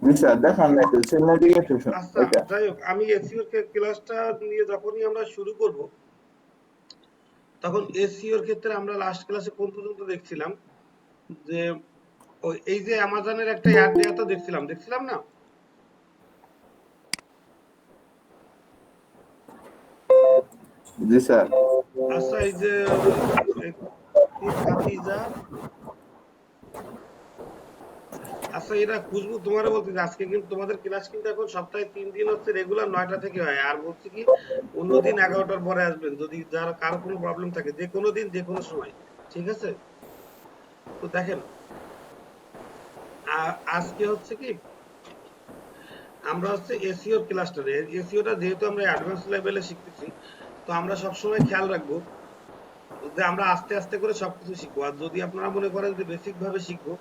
জি sir, দেখান না একটু নেভিগেশন আচ্ছা, ওইটা। যাই হোক, আমি এসইও ক্লাসটা নিয়ে যখনই আমরা শুরু করব, তখন এসইওর ক্ষেত্রে আমরা লাস্ট ক্লাসে কোন পর্যন্ত দেখছিলাম যে এই যে অ্যামাজনের একটা অ্যাড দেয়া তো দেখছিলাম না? জি স্যার। আচ্ছা, এই যে কি খাদিজা, আচ্ছা এরা খুশবু, তোমারও বলতেছি আজকে কিন্তু তোমাদের ক্লাস কিন্তু এখন সপ্তাহে 3 দিন হচ্ছে রেগুলার 9টা থেকে হয়, আর বলছি কি অন্যদিন 11টার পরে আসবেন যদি যার কারো কোনো প্রবলেম থাকে, যে কোনো দিন যে কোনো সময়, ঠিক আছে? তো দেখেন, আজকে হচ্ছে কি আমরা হচ্ছে এসইও ক্লাসটা, এসইওটা যেহেতু আমরা অ্যাডভান্স লেভেলে শিখতেছি, তো আমরা সবসময় খেয়াল রাখবো যে আমরা আস্তে আস্তে করে সবকিছু শিখবো। আর যদি আপনারা মনে করেন যে বেসিক ভাবে শিখবো,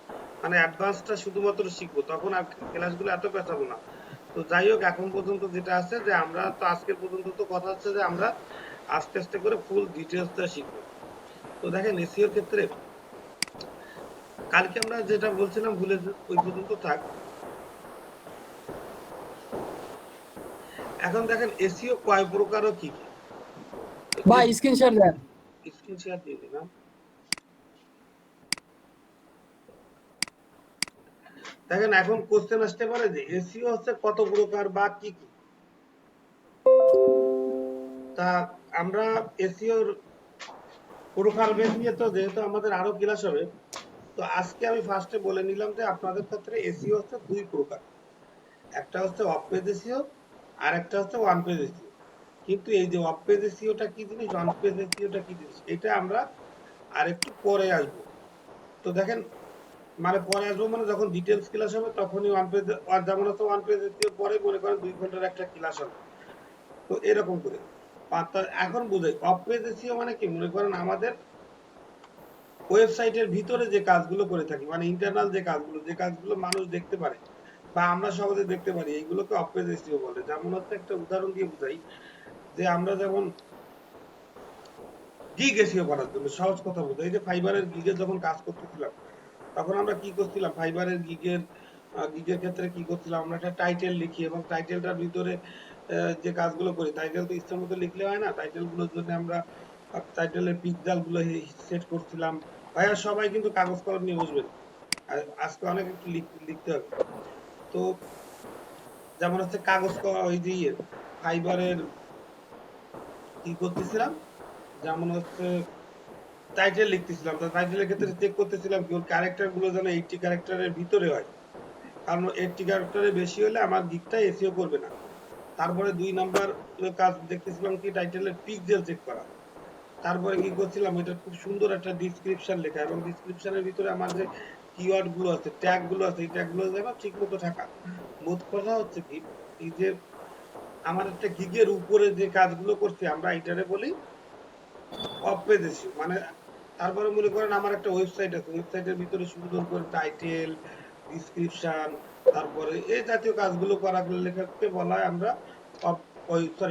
মানে অ্যাডভান্সটা শুধুমাত্র শিখবো, তখন আর ক্লাসগুলো এত পেঁচাবো না। তো যাই হোক, এখন পর্যন্ত যেটা আছে যে আমরা তো আজকের পর্যন্ত তো কথা হচ্ছে যে আমরা আস্তে আস্তে করে ফুল ডিটেলসটা শিখবো। তো দেখেন এসইওর ক্ষেত্রে কালকে আমরা যেটা বলছিলাম ভুলে ওই পর্যন্ত থাক। এখন দেখেন এসইও কয় প্রকার ও কি কি। ভাই স্ক্রিনশট দেন। স্ক্রিন শেয়ার দিয়ে দিলাম। দেখেন এখন কোশ্চেন আসতে পারে যে এসইও হচ্ছে কত প্রকার বা কি কি। তা আমরা এসইওর প্রোফাইল বেস নিয়ে তো যেহেতু আমাদের আরো ক্লাস হবে, তো আজকে আমি ফার্স্টে বলে নিলাম যে আপনাদের ক্ষেত্রে এসইও হচ্ছে দুই প্রকার। একটা হচ্ছে অফ পেজ এসইও, আর একটা হচ্ছে ওয়ান পেজ এসইও। কিন্তু এই যে অফ পেজ এসইওটা কি জিনিস, ওয়ান পেজ এসইওটা কি জিনিস, এটা আমরা আর একটু পরে আসবো। তো দেখেন, মানে পরে আসবো মানে যখন ডিটেলস ক্লাস হবে তখনই ওয়ান পেজ, আর যেমন হচ্ছে ওয়ান পেজ এসইও পরে মনে করেন 2 ঘন্টার একটা ক্লাস হবে। তো এরকম করে এখন বুঝাই অফ পেজ এসইও মানে কি, মনে করেন আমাদের ওয়েবসাইটের ভিতরে যে কাজগুলো করে থাকি, মানে ইন্টারনাল যে কাজগুলো মানুষ দেখতে পারে বা আমরা সহজে দেখতে পারি, এইগুলোকে অফ পেজ এসইও বলে। যেমন হচ্ছে একটা উদাহরণ দিয়ে বুঝাই, যে আমরা যেমন গিগ এসইও করার জন্য সহজ কথা বোঝাই, যে ফাইবারের গিগে যখন কাজ করতেছিলাম, তখন আমরা কি করছিলাম, ফাইবারের গিগের ক্ষেত্রে কি করছিলাম, আমরা একটা টাইটেল লিখি এবং টাইটেলটার ভিতরে যে কাজগুলো করি, টাইটেল তো ইচ্ছা মতো লিখলে হয় না, টাইটেল গুলোর জন্য আমরা টাইটেলের পিক্সেল গুলো সেট করছিলাম। ভাইয়া সবাই কিন্তু কাগজ কলম নিয়ে বসবেন, আজকে অনেক একটু লিখতে হবে। তো যেমন হচ্ছে ওই যে ফাইবারের কি করতেছিলাম, যেমন হচ্ছে টাইটেল লিখতেছিলাম, তো টাইটেলের ক্ষেত্রে চেক করতেছিলাম কি ওর ক্যারেক্টার গুলো যেন 80 ক্যারেক্টারের ভিতরে হয়, কারণ 80 ক্যারেক্টারের বেশি হলে আমার গিকটা এসইও করবে না। তারপরে 2 নাম্বার কাজ দেখতেছিলাম কি টাইটেলের পিক্সেল চেক করা। তারপরে কি করছিলাম, এটা খুব সুন্দর একটা ডিসক্রিপশন লেখা, এবং ডিসক্রিপশনের ভিতরে আমার যে কিওয়ার্ড গুলো আছে, ট্যাগ গুলো আছে, এই ট্যাগ গুলো যেন ঠিক মতো থাকা। মোট কথা হচ্ছে কি, এই যে আমার একটা গিগের উপরে যে কাজগুলো করছি আমরা এটারে বলি অফ পেজ এসইও। মানে তারপরে মনে করেন আমার একটা ওয়েবসাইট আছে, ওয়েবসাইটের ভিতরে সুন্দর করে টাইটেল, ডিসক্রিপশন, তারপরে এই জাতীয় কাজগুলো করা লেখাকে বলা হয় আমরা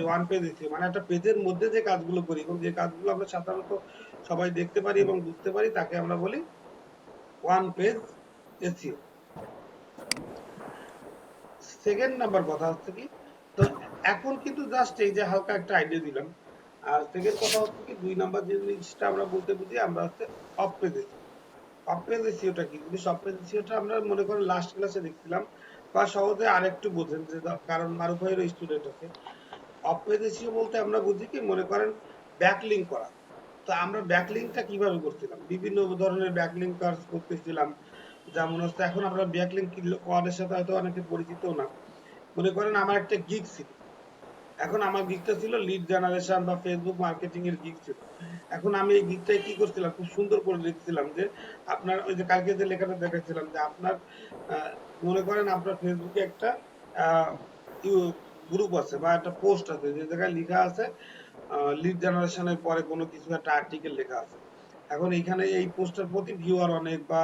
ওয়ান পেজ এসইও। মানে একটা পেজের মধ্যে যে কাজগুলো করি এবং যে কাজগুলো আমরা সাধারণত সবাই দেখতে পারি এবং বুঝতে পারি, তাকে আমরা বলি one page SEO. Second number কথা হচ্ছে কি, তো এখন কিন্তু জাস্ট এই যে হালকা একটা আইডিয়া দিলাম। আর সেকেন্ড কথা হচ্ছে কি, 2 নাম্বার যে জিনিসটা আমরা বলতে বুঝি আমরা হচ্ছে off page SEO. Off page এসইওটা কি জিনিস, অফ পেজ এসইওটা আমরা মনে করেন লাস্ট ক্লাসে দেখছিলাম, বা সহজে আরেকটু বোঝেন যে কারণ মারুফ ভাইয়ের স্টুডেন্ট আছে। অফ পেজ এসইও বলতে আমরা বুঝি কি, মনে করেন ব্যাকলিঙ্ক করা। তো আমরা ব্যাকলিঙ্কটা কিভাবে করছিলাম, বিভিন্ন ধরনের ব্যাকলিঙ্ক কাজ করতেছিলাম। যেমন হচ্ছে এখন আমরা ব্যাকলিঙ্ক ওয়ার্ডের সাথে হয়তো অনেকে পরিচিত না। মনে করেন আমার একটা গিগ ছিল, এখন আমার গিগটা ছিল লিড জেনারেশন বা ফেসবুক মার্কেটিং এর গিগ ছিল। এখন আমি এই গিগটাই কি করছিলাম, খুব সুন্দর করে লিখছিলাম যে আপনার ওই যে কালকে যে লেখাটা দেখাচ্ছিলাম যে আপনার আহ, মনে করেন আপনার ফেসবুকে একটা গ্রুপ আছে বা একটা পোস্ট আছে, যে জায়গায় লেখা আছে লিড জেনারেশনের পরে কোনো কিছু একটা আর্টিকেল লেখা আছে। এখন এইখানে এই পোস্টের প্রতি ভিউয়ার অনেক বা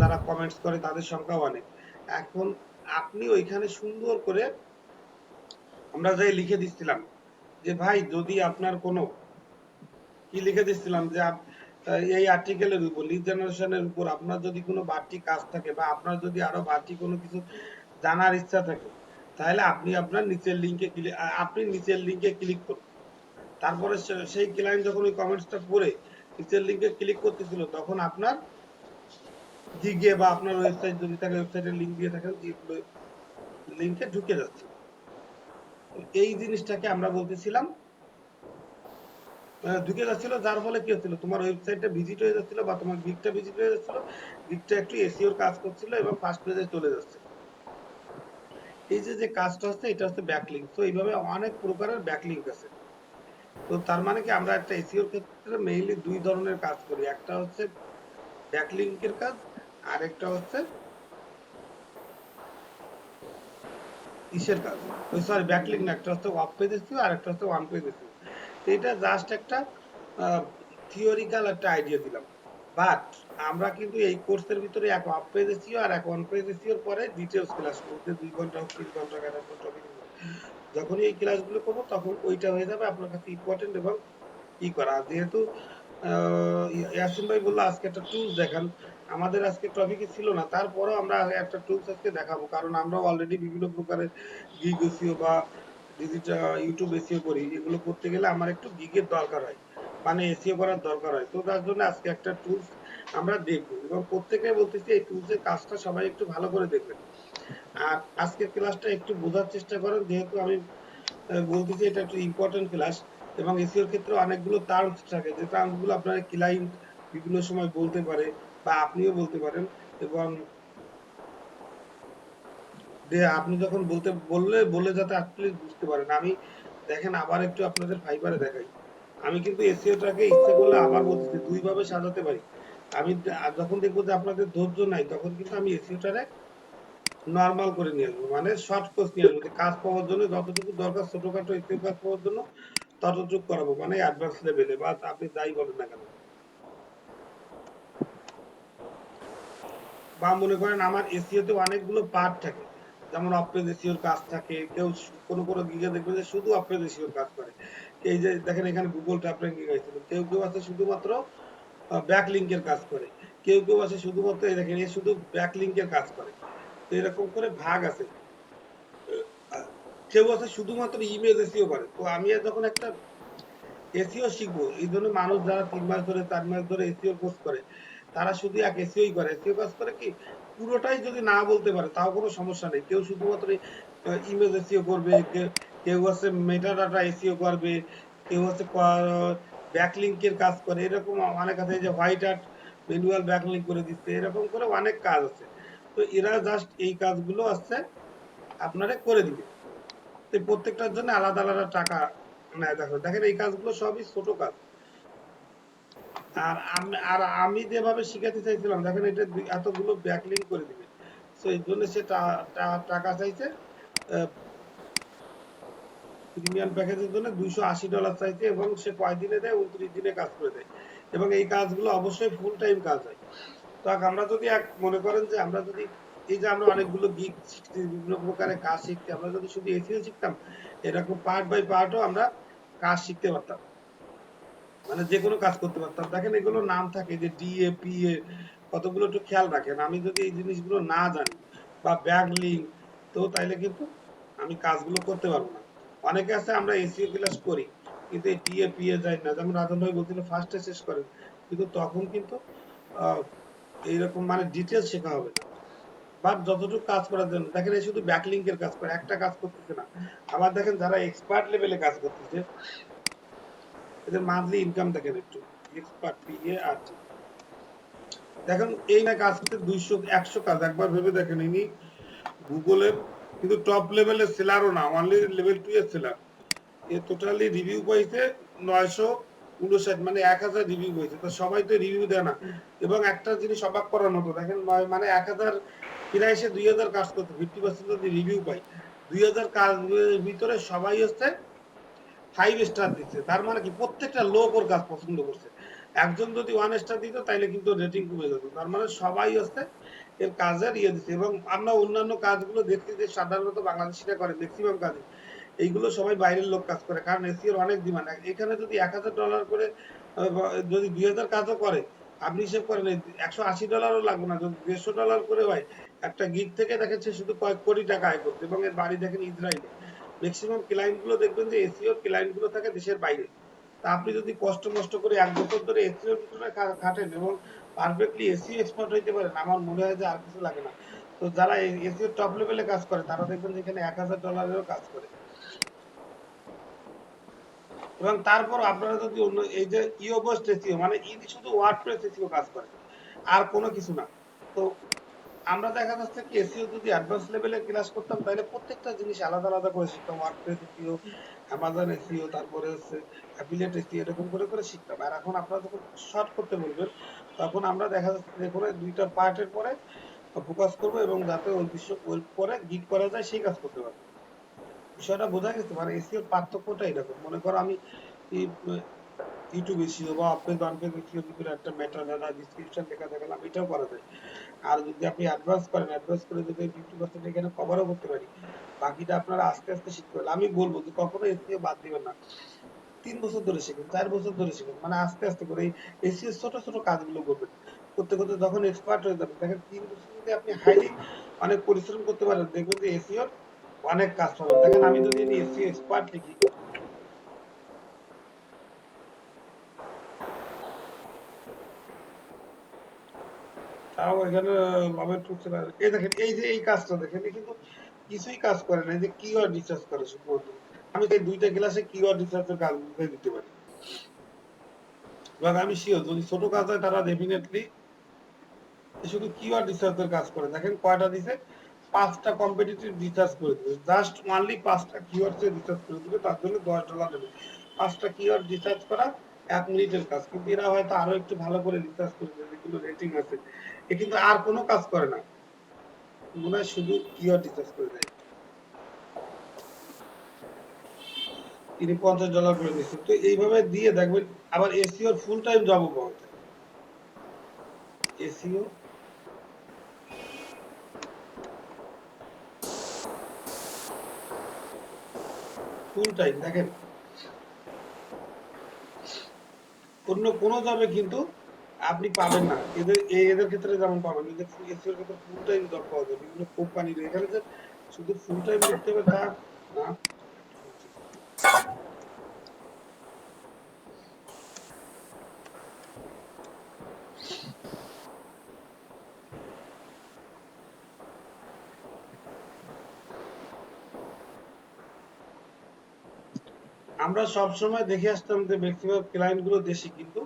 যারা কমেন্টস করে তাদের সংখ্যাও অনেক। এখন আপনি ওইখানে সুন্দর করে আমরা যাই লিখে দিচ্ছিলাম যে ভাই যদি আপনার কোনো কি লিখে দিচ্ছিলাম যে এই আর্টিকেলের উপর লিড জেনারেশনের উপর আপনার যদি কোনো বাড়তি কাজ থাকে বা আপনার যদি আরো বাড়তি কোনো কিছু জানার ইচ্ছা থাকে, তাহলে আপনি আপনার নিচের লিংকে ক্লিক করুন। তারপরে সেই ক্লায়েন্ট যখন ওই কমেন্টসটা পড়ে নিচের লিংকে ক্লিক করতেছিল, তখন আপনার গিগে বা আপনার ওয়েবসাইট যদি থাকে, ওয়েবসাইটের লিংক দিয়ে থাকেন, লিংকে ঢুকে যাচ্ছে। এই জিনিসটাকে আমরা বলতেছিলাম ঢুকে যাচ্ছিল, যার ফলে কি হচ্ছিল, তোমার ওয়েবসাইটটা ভিজিট হয়ে যাচ্ছিল বা তোমার গিগটা ভিজিট হয়ে যাচ্ছিল, গিগটা একটু এসইওর কাজ করছিল এবং ফার্স্ট পেজে চলে যাচ্ছে। এই যে কাজটা হচ্ছে, এটা হচ্ছে ব্যাকলিংক। তো এইভাবে অনেক প্রকারের ব্যাকলিংক আছে। তো তার মানে কি, আমরা একটা এসইওর ক্ষেত্রে মেইনলি দুই ধরনের কাজ করি, একটা হচ্ছে ব্যাকলিংকের কাজ, আর একটা হচ্ছে ইসের কাজ, ওই সরি ব্যাকলিংক না, একটা হচ্ছে অফ পেজ এসইও আর একটা হচ্ছে ওয়ান পেজ এসইও। তো এটা জাস্ট একটা থিওরিক্যাল একটা আইডিয়া দিলাম, বাট আমরা কিন্তু এই কোর্সের ভিতরে এক অফ পেজ এসইও আর এক ওয়ান পেজ এসইওর পরে ডিটেইলস ক্লাস করব, 2 ঘন্টা হোক 3 ঘন্টা কেন টপিক। যখনই এই ক্লাসগুলো করবো তখন ওইটা হয়ে যাবে আপনার কাছে ইম্পর্টেন্ট এবং ই করা। যেহেতু ইয়াসিন ভাই বললো আজকে একটা টুলস দেখান, আমাদের আজকে টপিকে ছিল না, তারপরেও আমরা একটা টুলস আজকে দেখাবো, কারণ আমরা অলরেডি বিভিন্ন প্রকারের গিগ এসইও বা ডিজিটাল ইউটিউব এসইও করি। এগুলো করতে গেলে আমার একটু গিগের দরকার হয়, মানে এসইও করার দরকার হয়। তো তার জন্য আজকে একটা টুলস আমরা দেখবো, এবং প্রত্যেকে বলতেছি এই টুলসের কাজটা সবাই একটু ভালো করে দেখবেন। আর আজকের ক্লাসটা একটু বোঝার চেষ্টা করেন, যেহেতু আমি বলতেছি এটা একটু ইম্পর্টেন্ট ক্লাস, এবং এসইওর ক্ষেত্রে অনেকগুলো টার্মস থাকে, যে টার্মসগুলো আপনার ক্লায়েন্ট বিভিন্ন সময় বলতে পারে বা আপনিও বলতে পারেন, এবং আপনি যখন বলে যাতে আপনি বুঝতে পারেন। আমি দেখেন আবার একটু আপনাদের ফাইবারে দেখাই, আমি কিন্তু এসইওটাকে ইচ্ছে করলে আবার বলতেছি দুই ভাবে সাজাতে পারি। আমি যখন দেখবো যে আপনাদের ধৈর্য নাই, তখন কিন্তু আমি এসইওটারে নরমাল করে নিয়ে আসবো, মানে শর্ট কোর্স নিয়ে আসবো, যে কাজ পাওয়ার জন্য যতটুকু দরকার ছোটখাটো এসইও কাজ পাওয়ার জন্য ততটুকু করাবো, মানে অ্যাডভান্স লেভেলে, বা আপনি যাই বলেন না কেন। বা মনে করেন আমার এসইও তে অনেকগুলো পার্ট থাকে, যেমন অপেজ এসইওর কাজ থাকে, কেউ কোনো গিগে দেখবে যে শুধু অপেজ এসইওর কাজ করে। এই যে দেখেন এখানে গুগল ট্যাপ র্যাঙ্কিং হয়েছিল, কেউ আছে শুধুমাত্র ব্যাকলিংকের কাজ করে, কেউ আছে শুধুমাত্র, এই দেখেন এ শুধু ব্যাকলিংকের কাজ করে। তো এরকম করে ভাগ আছে। কেউ আছে শুধুমাত্র ইমেজ এসইও করে। তো আমি যখন একটা এসইও শিখবো, এই জন্য মানুষ যারা 3 মাস ধরে 4 মাস ধরে এসইও কোর্স করে, তারা শুধু এক এসইওই করে। এসইও কাজ করে কি, পুরোটাই যদি না বলতে পারে তাও কোনো সমস্যা নেই। কেউ শুধুমাত্র ইমেজ এসইও করবে, কেউ আছে মেটা ডাটা এসইও করবে, কেউ আছে ব্যাকলিংকের কাজ করে, এরকম অনেক আছে। যে হোয়াইট হ্যাট ম্যানুয়াল ব্যাকলিংক করে দিচ্ছে, এরকম করে অনেক কাজ আছে। তো এরা জাস্ট এই কাজগুলো আছে আপনারা করে দিবে। তো প্রত্যেকটার জন্য আলাদা আলাদা টাকা নেয়। দেখেন এই কাজগুলো সবই ছোট কাজ। আর আমি যেভাবে শিখাতে চাইছিলাম, দেখেন এটা এতগুলো ব্যাকলিংক করে দিবে। সো এই জন্য সে টাকা চাইছে, প্রিমিয়াম প্যাকেজের জন্য $280 চাইছে, এবং সে কয়দিনে দেয়, 29 দিনে কাজ করে দেয়, এবং এই কাজগুলো অবশ্যই ফুল টাইম কাজ হয়। তো আমরা যদি মনে করেন যে আমরা যদি এই যে আমরা অনেকগুলো গিগ শিখছি, বিভিন্ন প্রকারের কাজ শিখছি, আমরা যদি শুধু এসইও শিখতাম, এরকম পার্ট বাই পার্টও আমরা কাজ শিখতে পারতাম, মানে যে কোনো কাজ করতে পারতাম। দেখেন এগুলো নাম থাকে, যে ডিএ পিএ, কতগুলো একটু খেয়াল রাখেন। আমি যদি এই জিনিসগুলো না জানি বা ব্যাকলিংক, তো তাইলে কিন্তু আমি কাজগুলো করতে পারবো না। অনেকে আছে আমরা এসইও ক্লাস করি, কিন্তু এই ডিএ পিএ যাই না, যেমন রাজন ভাই বলছিল ফার্স্টে শেষ করেন, কিন্তু তখন কিন্তু এইরকম মানে ডিটেলস শেখা হবে না। বাট যতটুকু কাজ করার জন্য, দেখেন এই শুধু ব্যাকলিংকের কাজ করে, একটা কাজ করতেছে না। আবার দেখেন যারা এক্সপার্ট লেভেলে কাজ করতেছে, এদের মান্থলি ইনকাম দেখেন একটু, এক্সপার্ট পিএ আর টি, দেখেন এই না কাজ করতে 200-100 কাজ, একবার ভেবে দেখেন। ইনি গুগলের কিন্তু টপ লেভেলের সেলারও না, অনলি লেভেল 2 এর সেলার। এ টোটালি রিভিউ পাইছে 959, মানে 1000 রিভিউ পাইছে। তো সবাই তো রিভিউ দেয় না। এবং একটা জিনিস অবাক করার মতো, দেখেন মানে 1000 প্রায় এসে 2000 কাজ করতে 50% যদি রিভিউ পাই, 2000 কাজের ভিতরে সবাই হচ্ছে 5 স্টার দিচ্ছে। তার মানে কি প্রত্যেকটা লোক ওর কাজ পছন্দ করছে। একজন যদি 1 স্টার দিত তাইলে কিন্তু রেটিং কমে যেত। তার মানে সবাই হচ্ছে এর কাজের দিচ্ছে। এবং আমরা অন্যান্য কাজগুলো দেখছি যে সাধারণত বাংলাদেশিরা করে ম্যাক্সিমাম কাজই, এইগুলো সবাই বাইরের লোক কাজ করে, কারণ এসিওর অনেক ডিমান্ড। এখানে যদি $1000 করে যদি 2000 কাজও করে, আপনি হিসেব করেন $180 লাগবে না, যদি $150 করে হয়, একটা গিগ থেকে দেখেন সে শুধু কয়েক কোটি টাকা আয় করতে, এবং এর বাড়ি দেখেন ইসরায়েলে। ম্যাক্সিমাম ক্লায়েন্ট গুলো দেখবেন যে এসিওর ক্লায়েন্ট গুলো থাকে দেশের বাইরে। তা আপনি যদি কষ্ট মষ্ট করে 1 বছর ধরে এসিওর ভিতরে খাটেন এবং পারফেক্টলি এসিও এক্সপার্ট হইতে পারেন, আমার মনে হয় যে আর কিছু লাগে না। তো যারা এসিওর টপ লেভেলে কাজ করে তারা দেখবেন যে এখানে $1000 কাজ করে। এবং তারপর আপনারা যদি অন্য এই যে ইওবস্ট এসিও মানে ইনি শুধু ওয়ার্ডপ্রেস এসিও কাজ করে, আর কোনো কিছু না। তো আমরা দেখা যাচ্ছে কি এসইও যদি অ্যাডভান্স লেভেলে ক্লাস করতাম তাহলে প্রত্যেকটা জিনিস আলাদা আলাদা করে শিখতাম। ওয়ার্ডপ্রেস এসইও, অ্যামাজন এসইও, তারপরে হচ্ছে অ্যাফিলিয়েট এসইও, এরকম করে করে শিখতাম। আর এখন আপনারা যখন শর্ট করতে বলবেন তখন আমরা দেখা যাচ্ছে যে করে দুইটা পার্টের পরে ফোকাস করবো এবং যাতে ওই বিষয় ওই পরে গিগ করা যায় সেই কাজ করতে পারবো। বিষয়টা বোঝা গেছে? মানে এসইওর পার্থক্যটা এরকম। মনে করো আমি ইউটিউব এসইও বা অফ পেজ ওয়ান পেজ এসইওর ভিতরে একটা মেটা ডাটা ডেসক্রিপশন লেখা দেখালাম, এটাও করা যায়। আর যদি আপনি অ্যাডভান্স করেন, অ্যাডভান্স করে যদি 50% এখানে কভারও করতে পারি, বাকিটা আপনারা আস্তে আস্তে শিখতে পারবেন। আমি বলবো যে কখনো এসইও বাদ দিবেন না। 3 বছর ধরে শিখুন, 4 বছর ধরে শিখুন। মানে আস্তে আস্তে করে এই এসইও ছোট ছোট কাজগুলো করবেন। করতে করতে যখন এক্সপার্ট হয়ে যাবেন, দেখেন 3 বছর যদি আপনি হাইলি অনেক পরিশ্রম করতে পারেন, দেখবেন যে এসইওর অনেক কাজ পাবেন। দেখেন আমি যদি এসইও এক্সপার্ট লিখি, তাও এখানে লাভের টুকছে না। এই দেখেন এই যে এই কাজটা দেখেন, এ কিন্তু কিছুই কাজ করে না। এই যে কিওয়ার্ড রিসার্চ করে শুধুমাত্র। আমি এই দুইটা ক্লাসে কিওয়ার্ড রিসার্চের কাজ বুঝিয়ে দিতে পারি। এবং আমি শিওর যদি ছোট কাজ হয় তারা ডেফিনেটলি শুধু কিওয়ার্ড রিসার্চের কাজ করে। দেখেন কয়টা দিছে, 5টা কম্পিটিটিভ রিসার্চ করে দিবে। জাস্ট অনলি 5টা কিওয়ার্ডস এর রিসার্চ করে দিবে, তার জন্য $10 নেবে। 5টা কিওয়ার্ড রিসার্চ করা 1 মিনিটের কাজ। কিন্তু এরা হয়তো আরো একটু ভালো করে রিসার্চ করে দেবে, যেগুলো রেটিং আছে। এ কিন্তু আর কোনো কাজ করে না, মনে হয় শুধু কিওয়ার্ড রিসার্চ করে দেয়। তিনি $50 করে দিচ্ছেন। তো এইভাবে দিয়ে দেখবেন আবার এসইওর ফুল টাইম জবও পাওয়া যায়। এসইও ফুল টাইম দেখেন অন্য কোনো জবে কিন্তু আপনি পাবেন না। এদের ক্ষেত্রে যেমন পাবেন, এদের এসইওর ক্ষেত্রে ফুল টাইম জব পাওয়া যায় বিভিন্ন কোম্পানির। এখানে যে শুধু ফুল টাইম লিখতে হবে তা না। আমরা সবসময় দেখে আসতাম যে ম্যাক্সিমাম ক্লায়েন্ট গুলো দেশি, কিন্তু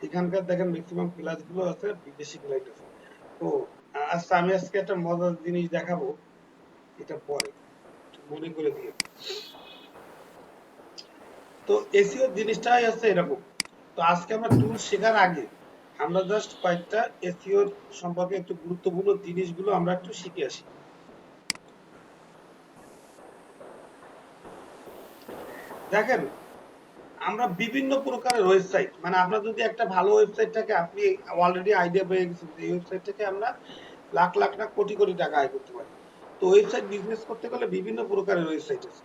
এখানকার দেখেন ম্যাক্সিমাম ক্লাস গুলো আছে বিদেশি ক্লায়েন্ট আছে। তো আচ্ছা আমি আজকে একটা মজার জিনিস দেখাবো, এটা পরে মনে করে দিয়ে। তো এসইও জিনিসটাই আছে এরকম। তো আজকে আমরা টুল শেখার আগে আমরা জাস্ট কয়েকটা এসইও সম্পর্কে একটু গুরুত্বপূর্ণ জিনিসগুলো আমরা একটু শিখে আসি। দেখেন আমরা বিভিন্ন প্রকারের ওয়েবসাইট, মানে আমরা যদি একটা ভালো ওয়েবসাইট থাকে, আপনি অলরেডি আইডিয়া পেয়ে গেছেন যে এই ওয়েবসাইট থেকে আমরা লাখ লাখ না কোটি কোটি টাকা আয় করতে পারি। তো ওয়েবসাইট বিজনেস করতে গেলে বিভিন্ন প্রকারের ওয়েবসাইট আছে।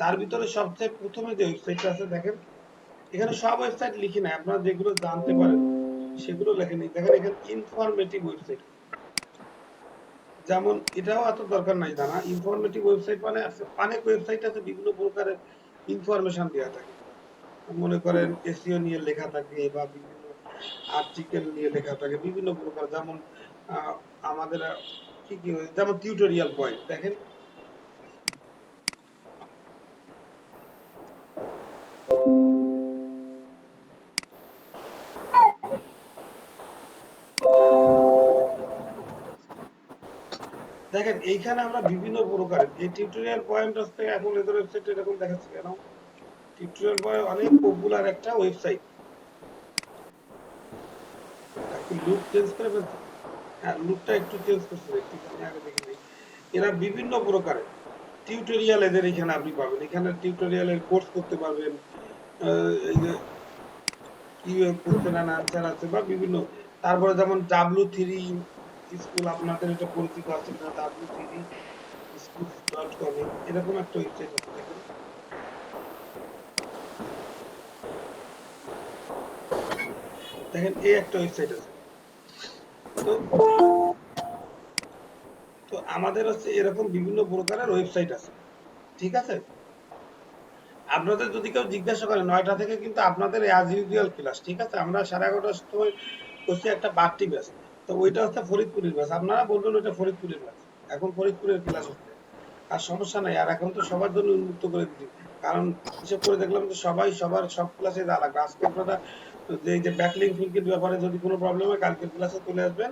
তার ভিতরে সবচেয়ে প্রথমে যে ওয়েবসাইটটা আছে দেখেন, এখানে সব ওয়েবসাইট লিখি না, আপনারা যেগুলো জানতে পারেন সেগুলো লেখেন। দেখেন এখানে ইনফরমেটিভ ওয়েবসাইট, যেমন এটাও এত দরকার নাই জানা। ইনফরমেটিভ ওয়েবসাইট মানে আছে অনেক ওয়েবসাইট আছে বিভিন্ন প্রকারের ইনফরমেশন দেওয়া থাকে। মনে করেন এসইও নিয়ে লেখা থাকে বা বিভিন্ন আর্টিকেল নিয়ে লেখা থাকে বিভিন্ন প্রকার। যেমন আমাদের কি কি যেমন টিউটোরিয়াল পয়েন্ট দেখেন, দেখেন এইখানে আমরা বিভিন্ন প্রকারের এই টিউটোরিয়াল পয়েন্ট হচ্ছে। এখন এদের ওয়েবসাইট এরকম দেখাচ্ছে কেন? টিউটোরিয়াল পয়েন্ট অনেক পপুলার একটা ওয়েবসাইট। কি লুক চেঞ্জ করে ফেলছে? হ্যাঁ, লুকটা একটু চেঞ্জ করছে, একটুখানি আগে দেখে নিই। এরা বিভিন্ন প্রকারের টিউটোরিয়াল এদের এখানে আপনি পাবেন। এখানে টিউটোরিয়ালের কোর্স করতে পারবেন। এই যে কিভাবে কোশ্চেন এন্ড আনসার আছে বা বিভিন্ন। তারপরে যেমন W3 স্কুল, আপনাদের এটা পরিচিত আছে কিনা, W3 schools.com এরকম একটা ওয়েবসাইট আছে দেখেন। দেখেন এই একটা ওয়েবসাইট আছে। তো আমাদের হচ্ছে এরকম বিভিন্ন প্রকারের ওয়েবসাইট আছে, ঠিক আছে? আপনাদের যদি কেউ জিজ্ঞাসা করে 9টা থেকে কিন্তু আপনাদের অ্যাজ ইউজুয়াল ক্লাস, ঠিক আছে? আমরা 11:30টার সময় করছি একটা বাড়তি ব্যাচ, তো ওইটা হচ্ছে ফরিদপুরের ব্যাচ, আপনারা বলবেন ওইটা ফরিদপুরের ব্যাচ, এখন ফরিদপুরের ক্লাস হচ্ছে। আর সমস্যা নাই, আর এখন তো সবার জন্য উন্মুক্ত করে দিচ্ছি, কারণ হিসেব করে দেখলাম যে সবাই সবার সব ক্লাসে যা লাগবে। আজকে আপনারা যে এই যে ব্যাকলিং ফিঙ্কের ব্যাপারে যদি কোনো প্রবলেম হয় কালকের ক্লাসে চলে আসবেন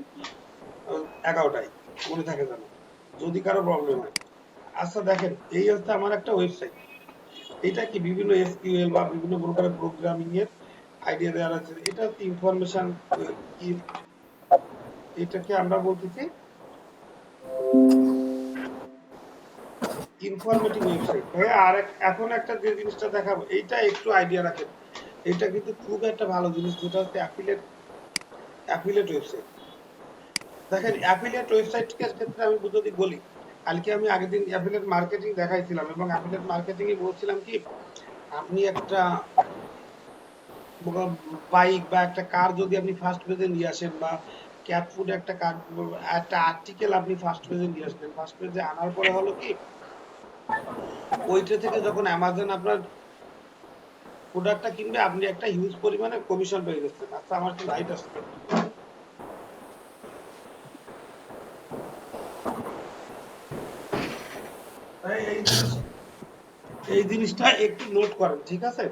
11টায়, মনে থাকে যেন, যদি কারো প্রবলেম হয়। আচ্ছা দেখেন, এই হচ্ছে আমার একটা ওয়েবসাইট, এটা কি বিভিন্ন এসকিউএল বা বিভিন্ন প্রকারের প্রোগ্রামিং এর আইডিয়া দেওয়া আছে। এটা হচ্ছে ইনফরমেশন, এটাকে আমরা বলতেছি ইনফরমেটিভ ওয়েবসাইট। আর এখন একটা যে জিনিসটা দেখাবো, এইটা একটু আইডিয়া রাখেন, এটা কিন্তু খুব একটা ভালো জিনিস, যেটা হচ্ছে অ্যাফিলিয়েট ওয়েবসাইট। দেখেন অ্যাফিলিয়েট ওয়েবসাইট ক্ষেত্রে আমি যদি বলি, কালকে আমি আগের দিন অ্যাফিলিয়েট মার্কেটিং দেখাইছিলাম, এবং অ্যাফিলিয়েট মার্কেটিং এ বলছিলাম কি, আপনি একটা বাইক বা একটা কার যদি আপনি ফার্স্ট পেজে নিয়ে আসেন, বা ক্যাট ফুড একটা কার, একটা আর্টিকেল আপনি ফার্স্ট পেজে নিয়ে আসলেন, ফার্স্ট পেজে আনার পরে হলো কি, ওইটা থেকে যখন অ্যামাজন আপনার প্রোডাক্টটা কিনবে, আপনি একটা হিউজ পরিমাণে কমিশন পেয়ে যাচ্ছেন। আচ্ছা আমার কি লাইট আসছে? তাই এই জিনিসটা একটু নোট করেন, ঠিক আছে?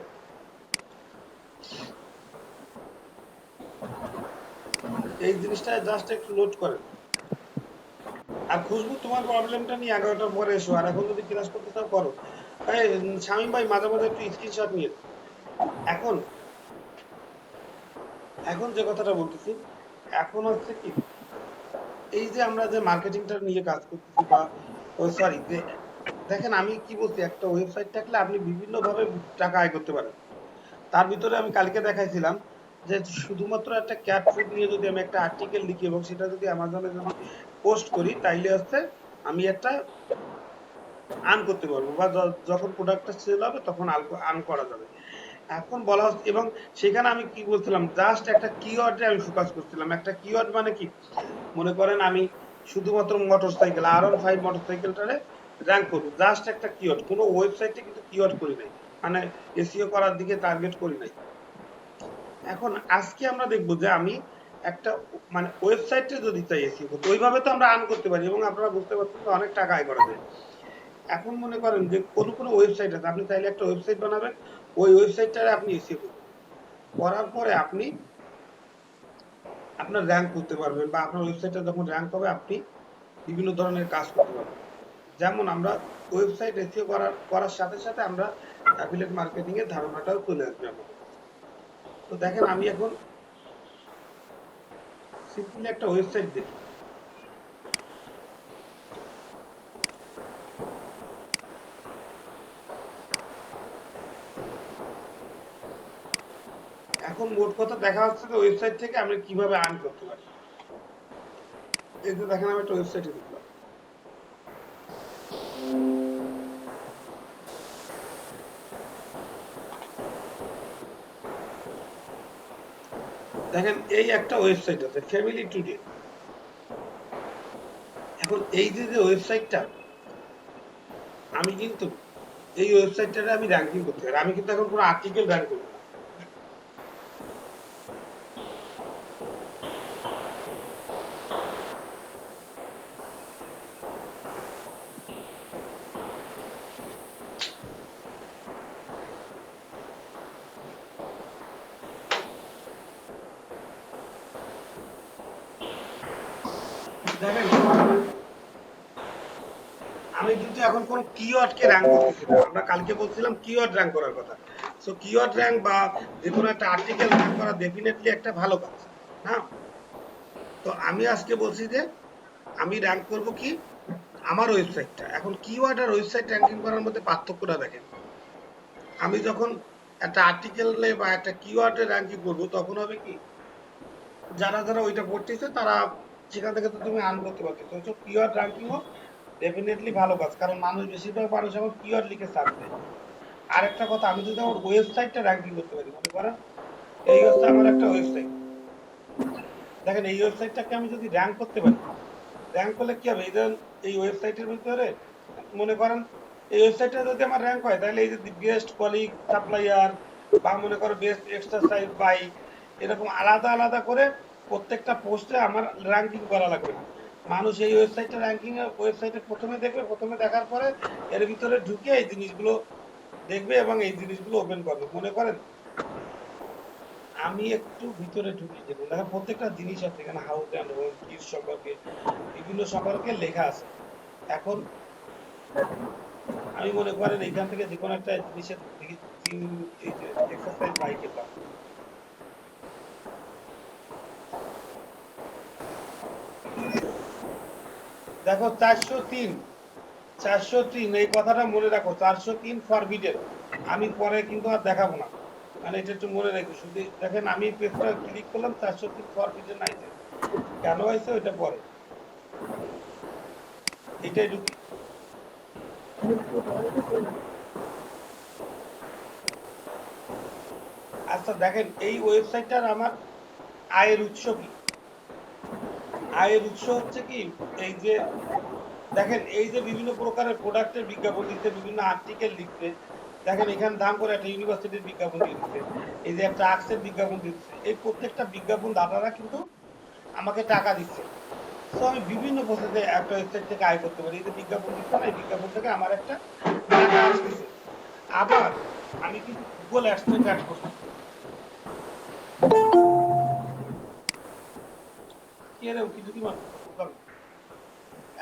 এই জিনিসটা জাস্ট একটু নোট করেন। আর খুশবু, তোমার প্রবলেমটা নিয়ে 11টার পরে এসো, আর এখন যদি ক্লাস করতে চাও করো। এই শামীম ভাই মাঝে মাঝে একটু স্ক্রিনশট নিয়ে। এখন এখন যে কথাটা বলতেছি, এখন হচ্ছে কি, এই যে আমরা যে মার্কেটিংটা নিয়ে কাজ করতেছি, বা সরি যে, দেখেন আমি কি বলছি, একটা ওয়েবসাইট থাকলে আপনি বিভিন্ন ভাবে টাকা আয় করতে পারেন। তার ভিতরে আমি কালকে দেখাইছিলাম যে শুধুমাত্র একটা ক্যাট ফুড নিয়ে যদি আমি একটা আর্টিকেল লিখি এবং সেটা যদি অ্যামাজনে যদি পোস্ট করি, তাইলে হচ্ছে আমি একটা আর্ন করতে পারবো, বা যখন প্রোডাক্টটা সেল হবে তখন আর্ন করা যাবে। এখন বলা হচ্ছে, এবং সেখানে আমি কি বলছিলাম, জাস্ট একটা কিওয়ার্ডে আমি ফোকাস করছিলাম। একটা কিওয়ার্ড মানে কি, মনে করেন আমি শুধুমাত্র মোটরসাইকেল, R15 মোটরসাইকেলটারে র্যাঙ্ক করবো, জাস্ট একটা কিওয়ার্ড, কোনো ওয়েবসাইটে কিন্তু কিওয়ার্ড করি নাই, মানে এসইও করার দিকে টার্গেট করি নাই। এখন আজকে আমরা দেখবো যে আমি একটা মানে ওয়েবসাইটে যদি চাই এসইও করতে, ওইভাবে তো আমরা আর্ন করতে পারি, এবং আপনারা বুঝতে পারছেন যে অনেক টাকা আয় করা যায়। এখন মনে করেন যে কোনো ওয়েবসাইট আছে, আপনি চাইলে একটা ওয়েবসাইট বানাবেন, ওই ওয়েবসাইটটারে আপনি এসইও করবেন, করার পরে আপনি আপনার র্যাঙ্ক করতে পারবেন, বা আপনার ওয়েবসাইটটা যখন র্যাঙ্ক হবে আপনি বিভিন্ন ধরনের কাজ করতে পারবেন। যেমন আমরা ওয়েবসাইট এসইও করার সাথে সাথে আমরা অ্যাফিলিয়েট মার্কেটিং এর ধারণাটাও চলে আসবে আমাদের। তো দেখেন আমি এখন সিম্পলি একটা ওয়েবসাইট দেখি, এখন মোট কথা দেখা যাচ্ছে যে ওয়েবসাইট থেকে আমরা কিভাবে আর্ন করতে পারি। এই যে দেখেন আমি একটা ওয়েবসাইটে ঢুকলাম, দেখেন এই একটা ওয়েবসাইট আছে ফ্যামিলি টুডে। এখন এই যে যে ওয়েবসাইটটা, আমি কিন্তু এই ওয়েবসাইটটারে আমি র্যাঙ্কিং করতে পারি, আমি কিন্তু এখন কোনো আর্টিকেল র্যাঙ্ক করবো না। দেখেন আমি কিন্তু এখন কোন কিওয়ার্ডকে র‍্যাঙ্ক করতেছি না, আমরা কালকে বলছিলাম কিওয়ার্ড র‍্যাঙ্ক করার কথা। সো কিওয়ার্ড র‍্যাঙ্ক বা যে কোনো একটা আর্টিকেল র‍্যাঙ্ক করা ডেফিনেটলি একটা ভালো কাজ, হ্যাঁ? তো আমি আজকে বলছি যে আমি র‍্যাঙ্ক করব কি, আমার ওয়েবসাইটটা। এখন কিওয়ার্ড আর ওয়েবসাইট র‍্যাঙ্কিং করার মধ্যে পার্থক্যটা দেখেন, আমি যখন একটা আর্টিকেলে বা একটা কিওয়ার্ডে র‍্যাঙ্কিং করব, তখন হবে কি, যারা যারা ওইটা পড়তেছে তারা সেখান থেকে তো তুমি আর্ন করতে পারতেছো। তো কিওয়ার্ড র‍্যাঙ্কিং ও ডেফিনেটলি ভালো কাজ, কারণ মানুষ, বেশিরভাগ মানুষ এখন কিওয়ার্ড লিখে সার্চ দেয়। আরেকটা কথা, আমি যদি আমার ওয়েবসাইটটা র‍্যাঙ্কিং করতে পারি, মনে করেন এই হচ্ছে আমার একটা ওয়েবসাইট, দেখেন এই ওয়েবসাইটটাকে আমি যদি র‍্যাঙ্ক করতে পারি, র‍্যাঙ্ক করলে কি হবে, এই ধরেন এই ওয়েবসাইটের ভিতরে মনে করেন এই ওয়েবসাইটে যদি আমার র্যাঙ্ক হয় তাহলে এই যে বেস্ট কলিগ সাপ্লায়ার বা মনে করো বেস্ট এক্সারসাইজ বাইক এরকম আলাদা আলাদা করে প্রত্যেকটা পোস্টে আমার র্যাঙ্কিং করা লাগবে না। মানুষ এই ওয়েবসাইটে র্যাঙ্কিং ওয়েবসাইটে প্রথমে দেখবে, প্রথমে দেখার পরে এর ভিতরে ঢুকে এই জিনিসগুলো দেখবে এবং এই জিনিসগুলো ওপেন করবে। মনে করেন আমি একটু ভিতরে ঢুকি, যে দেখেন প্রত্যেকটা জিনিস আছে এখানে, হাউস অ্যান্ড হোম কিস সম্পর্কে বিভিন্ন সম্পর্কে লেখা আছে। এখন আমি মনে করেন এইখান থেকে যে কোনো একটা জিনিসের দিকে এই যে এক্সারসাইজ বাইকে পাবো, দেখো 403 এই কথাটা মনে রাখো, 403 ফরবিডেন। আমি পরে কিন্তু আর দেখাবো না, মানে এটা একটু মনে রাখো। শুধু দেখেন আমি পেজটা ক্লিক করলাম, 403 ফরবিডেন আইছে, কেন আইছে ওইটা পরে, এটাই ঢুকি। আচ্ছা দেখেন এই ওয়েবসাইটটার আমার আয়ের উৎস কি? আয়ের উৎস হচ্ছে কি, এই যে দেখেন এই যে বিভিন্ন প্রকারের প্রোডাক্টের বিজ্ঞাপন দিচ্ছে, বিভিন্ন আর্টিকেল লিখছে, দেখেন এখানে দাম করে একটা ইউনিভার্সিটির বিজ্ঞাপন দিয়ে দিচ্ছে, এই যে একটা আর্টসের বিজ্ঞাপন দিচ্ছে, এই প্রত্যেকটা বিজ্ঞাপন দাতারা কিন্তু আমাকে টাকা দিচ্ছে। তো আমি বিভিন্ন প্রসেসে একটা ওয়েবসাইট থেকে আয় করতে পারি। এই যে বিজ্ঞাপন দিচ্ছে না, এই বিজ্ঞাপন থেকে আমার একটা টাকা আসতেছে। আবার আমি কিন্তু গুগল অ্যাডস থেকে অ্যাড করছি। কি রে কিছু কি মানুষ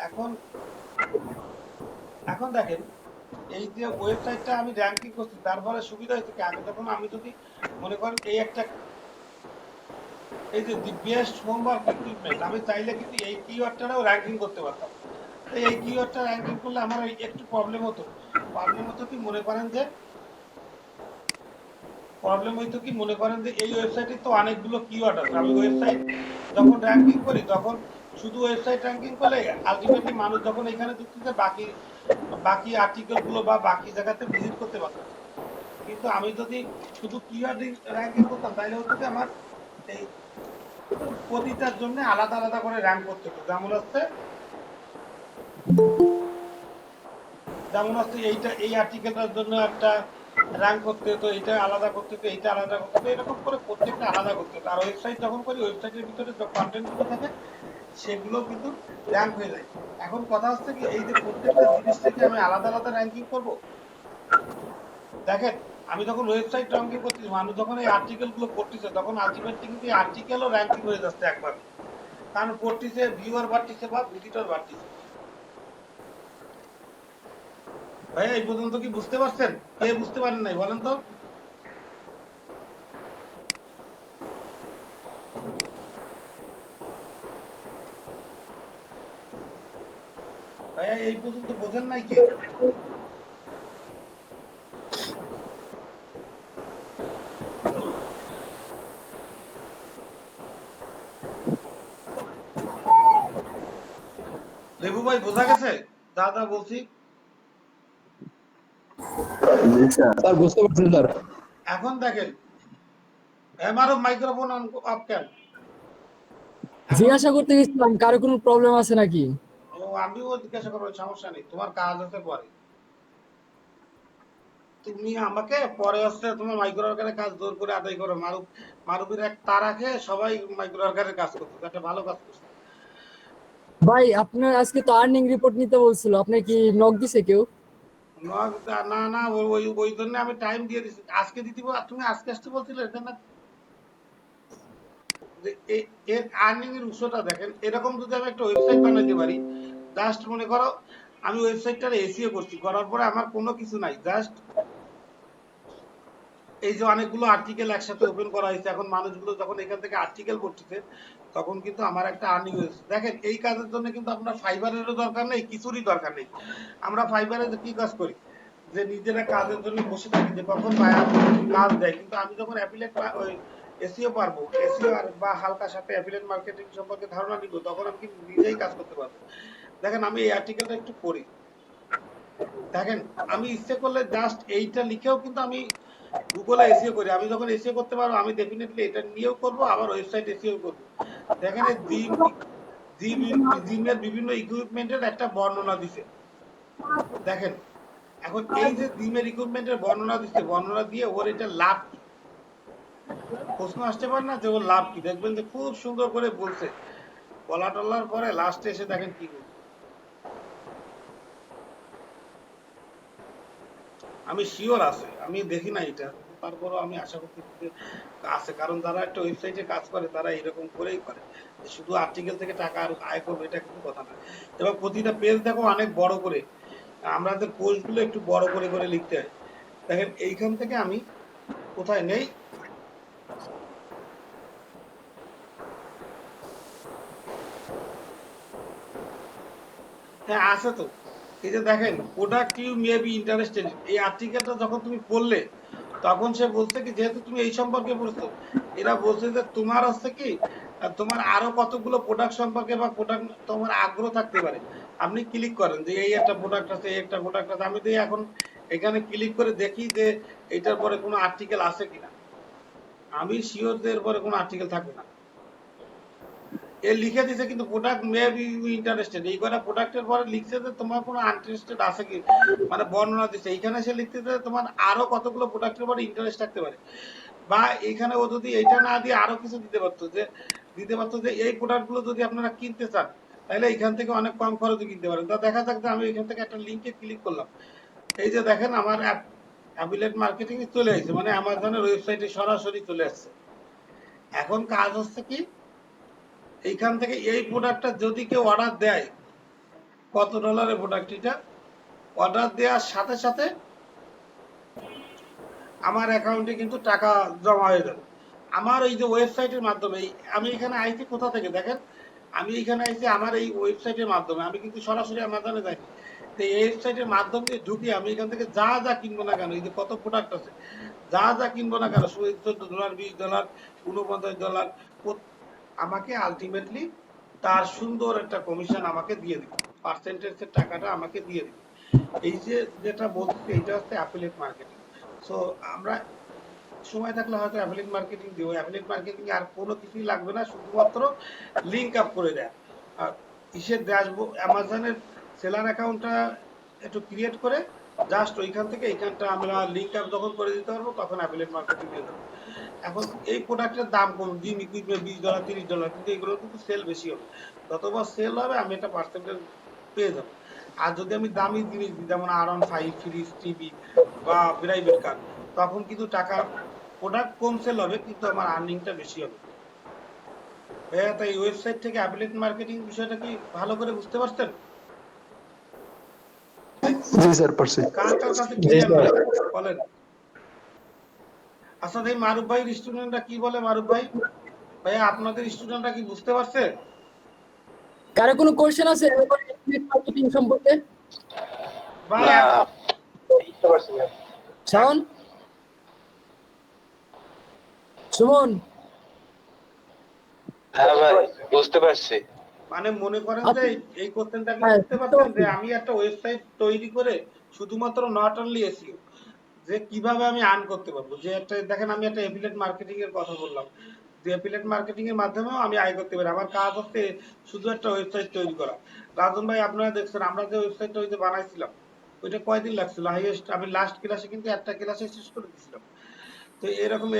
এখন এখন দেখেন এই যে ওয়েবসাইটটা আমি র্যাঙ্কিং করছি, তারপরে সুবিধা হয়েছে কি, আগে যখন আমি যদি মনে করেন এই একটা এই যে দি বেস্ট হোমওয়ার্ক ইকুইপমেন্ট, আমি চাইলে কিন্তু এই কিওয়ার্ডটাও র্যাঙ্কিং করতে পারতাম। তো এই কিওয়ার্ডটা র্যাঙ্কিং করলে আমার একটু প্রবলেম হতো। কি মনে করেন যে এই ওয়েবসাইটে তো অনেকগুলো কিওয়ার্ড আছে। আমি ওয়েবসাইট যখন র্যাঙ্কিং করি তখন শুধু ওয়েবসাইট র্যাঙ্কিং করলে আলটিমেটলি মানুষ যখন এখানে ঢুকতেছে বাকি বাকি আর্টিকেল গুলো বা বাকি জায়গাতে ভিজিট করতে পারতাম। কিন্তু আমি যদি শুধু কিওয়ার্ড র্যাঙ্কিং করতাম তাহলে হতো কি আমার এই প্রতিটার জন্য আলাদা আলাদা করে র্যাঙ্ক করতে হতো। যেমন হচ্ছে এইটা এই আর্টিকেলটার জন্য একটা র্যাঙ্ক করতে হতো, এইটা আলাদা করতে হতো, এইটা আলাদা করতে হতো, এরকম করে প্রত্যেকটা আলাদা করতে হতো। আর ওয়েবসাইট যখন করি ওয়েবসাইটের ভিতরে যে কন্টেন্ট গুলো থাকে সেগুলো কিন্তু র্যাঙ্ক হয়ে যায়। এখন কথা হচ্ছে কি, এই যে প্রত্যেকটা জিনিস থেকে আমি আলাদা আলাদা র্যাঙ্কিং করব। দেখেন আমি যখন ওয়েবসাইট র্যাঙ্কিং করতেছি, মানুষ যখন এই আর্টিকেল গুলো পড়তেছে তখন আলটিমেটলি কিন্তু এই আর্টিকেলও র্যাঙ্কিং হয়ে যাচ্ছে একবার, কারণ পড়তেছে, ভিউয়ার বাড়তেছে বা ভিজিটর বাড়তেছে। ভাই এই পর্যন্ত কি বুঝতে পারছেন? কে বুঝতে পারেন নাই বলেন তো? ভাইয়া এই পর্যন্ত বোঝেন নাই কে? লেবু ভাই বোঝা গেছে? দাদা বলছি। জি স্যার। স্যার বুঝতে পারছেন স্যার? এখন দেখেন আমারও মাইক্রোফোন অফ কেন? জিজ্ঞাসা করতে গেছিলাম কারো কোনো প্রবলেম আছে নাকি? ও আমিও জিজ্ঞাসা করবো, সমস্যা নেই, তোমার কাজ আছে পরে। তুমি আমাকে পরে হচ্ছে তোমার মাইক্রো ওয়ার্কারের কাজ জোর করে আদায় করো। মারুফের এক তারা খেয়ে সবাই মাইক্রো ওয়ার্কারের কাজ করতো, একটা ভালো কাজ করছে। ভাই আপনার আজকে তো আর্নিং রিপোর্ট নিতে বলছিল, আপনি কি নক দিছে কেউ? না না ওই ওই জন্য আমি টাইম দিয়ে দিচ্ছি, আজকে দিতে তুমি আজকে আসতে বলছিলে এখানে। এর আর্নিং এর উৎসটা দেখেন, এরকম যদি আমি একটা ওয়েবসাইট বানাইতে পারি, জাস্ট মনে করো আমি ওয়েবসাইটটার এসইও করছি, করার পরে আমার কোনো কিছু নাই, জাস্ট এই যে অনেকগুলো আর্টিকেল একসাথে ওপেন করা হয়েছে, এখন মানুষগুলো যখন এখান থেকে আর্টিকেল পড়তেছে তখন কিন্তু আমার একটা আর্নিং হয়েছে। দেখেন এই কাজের জন্য কিন্তু আপনার ফাইবারেরও দরকার নেই, কিছুরই দরকার নেই। আমরা ফাইবারে কি কাজ করি, যে নিজেরা কাজের জন্য বসে থাকি যে কখন বায়ার কাজ দেয়, কিন্তু আমি যখন অ্যাফিলিয়েট ওই এসইও পারবো, এসইও আর বা হালকা সাথে অ্যাফিলিয়েট মার্কেটিং সম্পর্কে ধারণা নিব, তখন আমি কিন্তু নিজেই কাজ করতে পারবো। দেখেন আমি এই আর্টিকেলটা একটু পড়ি, দেখেন আমি ইচ্ছে করলে জাস্ট এইটা লিখেও কিন্তু আমি গুগলে এসইও করি। আমি যখন এসইও করতে পারবো আমি ডেফিনেটলি এটা নিয়েও করব, আবার ওয়েবসাইট এসইও করব। দেখেন এই জিমের বিভিন্ন ইকুইপমেন্টের একটা বর্ণনা দিছে। দেখেন, এখন এই যে জিমের ইকুইপমেন্টের বর্ণনা দিচ্ছে, বর্ণনা দিয়ে ওর এটা লাভ কি, প্রশ্ন আসতে পারে না যে ওর লাভ কি। দেখবেন যে খুব সুন্দর করে বলছে, বলা টলার পরে লাস্টে এসে দেখেন কি করছে। আমি শিওর আছে, আমি দেখি না এটা, তারপরও আমি আশা করছি যে আছে, কারণ যারা একটা ওয়েবসাইটে কাজ করে তারা এরকম করেই করে, শুধু আর্টিকেল থেকে টাকা আর আয় করবে এটা কিন্তু কথা না। এবং প্রতিটা পেজ দেখো অনেক বড় করে, আমাদের পোস্ট গুলো একটু বড় করে করে লিখতে হয়। দেখেন এইখান থেকে আমি কোথায় নেই, হ্যাঁ আছে তো। এই যে দেখেন, product you may be interested, এই আর্টিকেলটা যখন তুমি পড়লে তখন সে বলছে কি, যেহেতু তুমি এই সম্পর্কে পড়ছো, এরা বলছে যে তোমার হচ্ছে কি তোমার আরো কতগুলো প্রোডাক্ট সম্পর্কে বা প্রোডাক্ট তোমার আগ্রহ থাকতে পারে, আপনি ক্লিক করেন যে এই একটা প্রোডাক্ট আছে, এই একটা প্রোডাক্ট আছে। আমি তো এখন এখানে ক্লিক করে দেখি যে এটার পরে কোনো আর্টিকেল আছে কিনা, আমি শিওর যে এর পরে কোনো আর্টিকেল থাকবে না। এ লিখে দিছে কিন্তু প্রোডাক্ট মে বি ইন্টারেস্টেড, এই কটা প্রোডাক্টের পরে লিখছে যে তোমার কোনো আনইন্টারেস্টেড আছে কি, মানে বর্ণনা দিচ্ছে। এইখানে সে লিখতেছে তোমার আরো কতগুলো প্রোডাক্টের পরে ইন্টারেস্ট থাকতে পারে। বা এখানে ও যদি এইটা না দিয়ে আরো কিছু দিতে পারতো, যে দিতে পারতো যে এই প্রোডাক্ট গুলো যদি আপনারা কিনতে চান তাহলে এখান থেকে অনেক কম খরচে কিনতে পারেন। তা দেখা যাক যে আমি এখান থেকে একটা লিঙ্কে ক্লিক করলাম, এই যে দেখেন আমার অ্যাফিলিয়েট মার্কেটিং এ চলে আসছে, মানে অ্যামাজনের ওয়েবসাইটে সরাসরি চলে আসছে। এখন কাজ হচ্ছে কি, এইখান থেকে এই প্রোডাক্টটা যদি কেউ অর্ডার দেয়, কত ডলারের প্রোডাক্ট এটা, অর্ডার দেওয়ার সাথে সাথে আমার অ্যাকাউন্টে কিন্তু টাকা জমা হয়ে যাবে আমার এই যে ওয়েবসাইটের মাধ্যমে। আমি এখানে আইছি কোথা থেকে দেখেন, আমি এখানে আইছি আমার এই ওয়েবসাইটের মাধ্যমে, আমি কিন্তু সরাসরি অ্যামাজনে যাইনি। তো এই ওয়েবসাইটের মাধ্যম দিয়ে ঢুকি আমি এখান থেকে যা যা কিনবো না কেন, এই যে কত প্রোডাক্ট আছে, যা যা কিনবো না কেন, $14, $20, $49, আমাকে আলটিমেটলি তার সুন্দর একটা কমিশন আমাকে দিয়ে দিবে, পার্সেন্টেজের টাকাটা আমাকে দিয়ে দিবে। এই যে যেটা বলছি এটা হচ্ছে অ্যাফিলিয়েট মার্কেটিং। সো আমরা সময় থাকলে হয়তো অ্যাফিলিয়েট মার্কেটিং দিব। অ্যাফিলিয়েট মার্কেটিং আর কোনো কিছুই লাগবে না, শুধুমাত্র লিঙ্ক আপ করে দেয়। আর কিসের ড্যাশবোর্ড, অ্যামাজনের সেলার অ্যাকাউন্টটা একটু ক্রিয়েট করে জাস্ট ওইখান থেকে এইখানটা আমরা লিঙ্ক আপ যখন করে দিতে পারবো তখন অ্যাফিলিয়েট মার্কেটিং দিয়ে দেবো। এখন এই প্রোডাক্টের দাম কম, জিম ইকুইপমেন্ট $20, $30, কিন্তু এগুলো কিন্তু সেল বেশি হবে। যতবার সেল হবে আমি একটা পার্সেন্টেজ পেয়ে যাবো। আর যদি আমি দামি জিনিস দিই, যেমন R15, ফ্রিজ, টিভি বা প্রাইভেট কার, তখন কিন্তু টাকা, প্রোডাক্ট কম সেল হবে কিন্তু আমার আর্নিংটা বেশি হবে। ভাইয়া, তাই ওয়েবসাইট থেকে অ্যাফিলিয়েট মার্কেটিং বিষয়টা কি ভালো করে বুঝতে পারছেন? জি স্যার, পারছি। কার কার কাছে জি ক্লিয়ার স্যার। নাই বলেন। আচ্ছা, এই মারুফ ভাইয়ের স্টুডেন্টরা কি বলে, মারুফ ভাই, ভাইয়া আপনাদের স্টুডেন্টরা কি বুঝতে পারছে? কারো কোনো কোশ্চেন আছে মার্কেটিং সম্পর্কে? ভাই না, বুঝতে পারছি না। শাওন, সুমন, হ্যাঁ ভাই, বুঝতে পারছি। মানে মনে করেন যে এই কোশ্চেনটা কি হ্যাঁ, বুঝতে পারছেন, যে আমি একটা ওয়েবসাইট তৈরি করে শুধুমাত্র নট অনলি এসইও, যে কিভাবে আমি আর্ন করতে পারবো। যে একটা দেখেন, আমি একটা এফিলিয়েট মার্কেটিং এর কথা বললাম, যে এফিলিয়েট মার্কেটিং এর মাধ্যমেও আমি আয় করতে পারি। আমার কাজ হচ্ছে শুধু একটা ওয়েবসাইট তৈরি করা। রাজন ভাই, আপনারা দেখছেন আমরা যে ওয়েবসাইটটা ওই যে বানাইছিলাম, ওইটা কয়দিন লাগছিল হাইয়েস্ট, আমি লাস্ট ক্লাসে কিন্তু একটা ক্লাসে শেষ করে দিয়েছিলাম। তো এরকম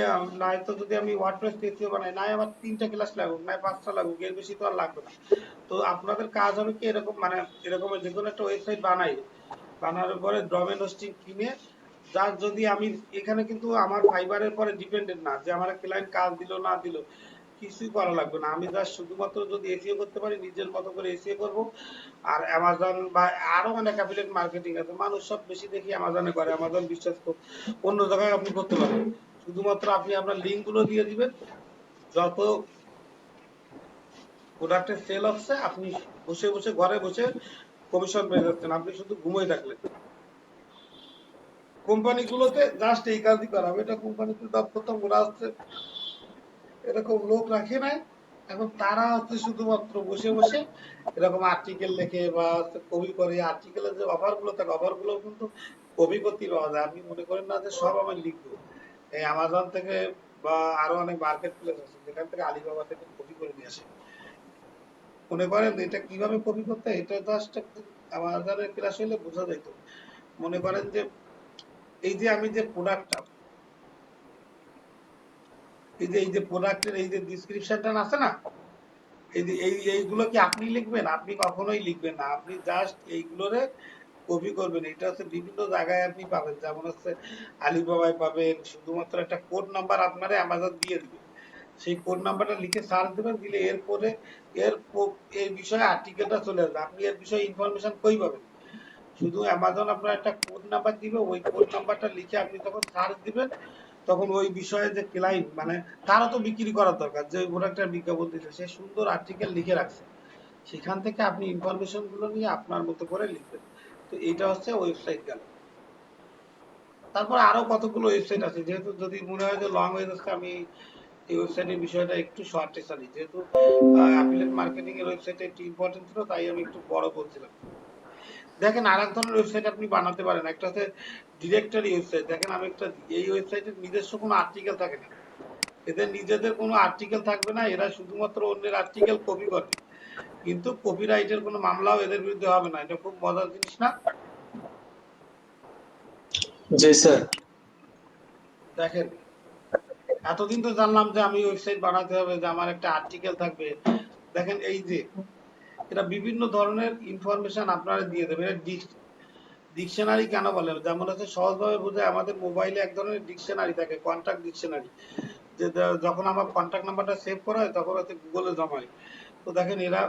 নাই তো, যদি আমি ওয়ার্ডপ্রেস এসইও বানাই, নাই আমার 3টা ক্লাস লাগুক, নাই 5টা লাগুক, এর বেশি তো আর লাগবে না। তো আপনাদের কাজ হবে কি, এরকম মানে এরকম যে কোনো একটা ওয়েবসাইট বানাই, বানানোর পরে ডোমেইন হোস্টিং কিনে, যার যদি আমি এখানে কিন্তু আমার ফাইবারের পরে ডিপেন্ডেন্ট না, যে আমার ক্লায়েন্ট কাজ দিল না দিল কিছুই করা লাগবে না। আমি জাস্ট শুধুমাত্র যদি এসইও করতে পারি, নিজের মতো করে এসইও করব। আর অ্যামাজন বা আরো অনেক অ্যাফিলিয়েট মার্কেটিং আছে, মানুষ সব বেশি দেখি অ্যামাজনে করে, অ্যামাজন বিশ্বাস অন্য জায়গায় আপনি করতে পারেন। শুধুমাত্র আপনি আপনার লিঙ্ক গুলো দিয়ে দিবেন, যত প্রোডাক্টের সেল হচ্ছে আপনি বসে বসে ঘরে বসে কমিশন পেয়ে যাচ্ছেন, আপনি শুধু ঘুমিয়ে থাকলেন। কোম্পানিগুলোতে জাস্ট এই কাজই করা হবে। এটা কোম্পানিতে জব করতাম, ওরা হচ্ছে এরকম লোক রাখে নাই। এখন তারা হচ্ছে শুধুমাত্র বসে বসে এরকম আর্টিকেল লেখে বা কপি করে। আর্টিকেলের যে অফার গুলো থাকে, অফার গুলো কিন্তু কপি করতেই পাওয়া যায়। আপনি মনে করেন না যে সব আমি লিখবো, এই অ্যামাজন থেকে বা আরো অনেক মার্কেট প্লেস আছে যেখান থেকে, আলিবাবা থেকে কপি করে নিয়ে আসে। মনে করেন এটা কিভাবে কপি করতে হয়, এটা জাস্ট আমাদের ক্লাস হলে বোঝা যাইতো। মনে করেন যে এই যে আমি যে প্রোডাক্টটা, এই যে প্রোডাক্টের এই যে ডিসক্রিপশনটা আছে না, এই যে এইগুলো কি আপনি লিখবেন? আপনি কখনোই লিখবেন না। আপনি জাস্ট এইগুলোরে কপি করবেন। এটা হচ্ছে বিভিন্ন জায়গায় আপনি পাবেন। যেমন হচ্ছে আলিবাবায় পাবেন। শুধুমাত্র একটা কোড নাম্বার আপনারে অ্যামাজন দিয়ে দিবে। সেই কোড নাম্বারটা লিখে সার্চ দিবেন, দিলে এরপরে এর বিষয়ে আর্টিকেলটা চলে আসবে। আপনি এর বিষয়ে ইনফরমেশন কই পাবেন? শুধু অ্যামাজন আপনার একটা কোড নাম্বার দিবে, ওই কোড নাম্বারটা লিখে আপনি যখন সার্চ দিবেন, তখন ওই বিষয়ে যে ক্লায়েন্ট মানে তারও তো বিক্রি করার দরকার, যে প্রোডাক্টের বিজ্ঞাপন দিচ্ছে, সে সুন্দর আর্টিকেল লিখে রাখছে। সেখান থেকে আপনি ইনফরমেশন গুলো নিয়ে আপনার মতো করে লিখবেন। তো এইটা হচ্ছে ওয়েবসাইট গেল। তারপর আরো কতগুলো ওয়েবসাইট আছে, যেহেতু যদি মনে হয় যে লং হয়ে যাচ্ছে, আমি এই ওয়েবসাইটের বিষয়টা একটু শর্টে চালি, যেহেতু অ্যাফিলিয়েট মার্কেটিং এর ওয়েবসাইটে একটু ইম্পর্টেন্ট ছিল, তাই আমি একটু বড় বলছিলাম। দেখেন আর এক ধরনের ওয়েবসাইট আপনি বানাতে পারেন, একটা হচ্ছে ডিরেক্টরি ওয়েবসাইট। দেখেন আমি একটা, এই ওয়েবসাইটের নিজস্ব কোনো আর্টিকেল থাকে না, এদের নিজেদের কোনো আর্টিকেল থাকবে না, এরা শুধুমাত্র অন্যের আর্টিকেল কপি করবে, কিন্তু কপিরাইটের কোনো মামলাও এদের বিরুদ্ধে হবে না। এটা খুব মজার জিনিস না? जी सर। দেখেন এতদিন তো জানলাম যে আমি ওয়েবসাইট বানাতে হবে, যে আমার একটা আর্টিকেল থাকবে। দেখেন এই যে এটা বিভিন্ন ধরনের ইনফরমেশন আপনারা দিয়ে দেবে। এটা ডিকশনারি কেন বলে? যেমন হচ্ছে সহজভাবে বুঝে, আমাদের মোবাইলে এক ধরনের ডিকশনারি থাকে, কন্টাক্ট ডিকশনারি, যে যখন আমার কন্টাক্ট নাম্বারটা সেভ করা হয় তখন হচ্ছে গুগলে জমা হয়। তো দেখেন এরা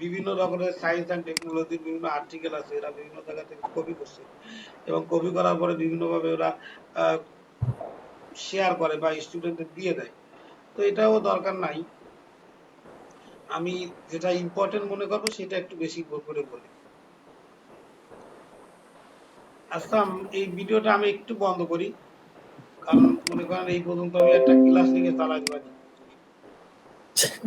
বিভিন্ন রকমের সায়েন্স অ্যান্ড টেকনোলজির বিভিন্ন আর্টিকেল আছে, এরা বিভিন্ন জায়গা থেকে কপি করছে, এবং কপি করার পরে বিভিন্নভাবে ওরা শেয়ার করে বা স্টুডেন্টদের দিয়ে দেয়। তো এটাও দরকার নাই। আমি যেটা ইম্পর্টেন্ট মনে করবো সেটা একটু বেশি করে বলি। আচ্ছা, এই ভিডিওটা আমি একটু বন্ধ করি, কারণ মনে করেন এই পর্যন্ত আমি একটা ক্লাস নিয়ে চালাতে পারি।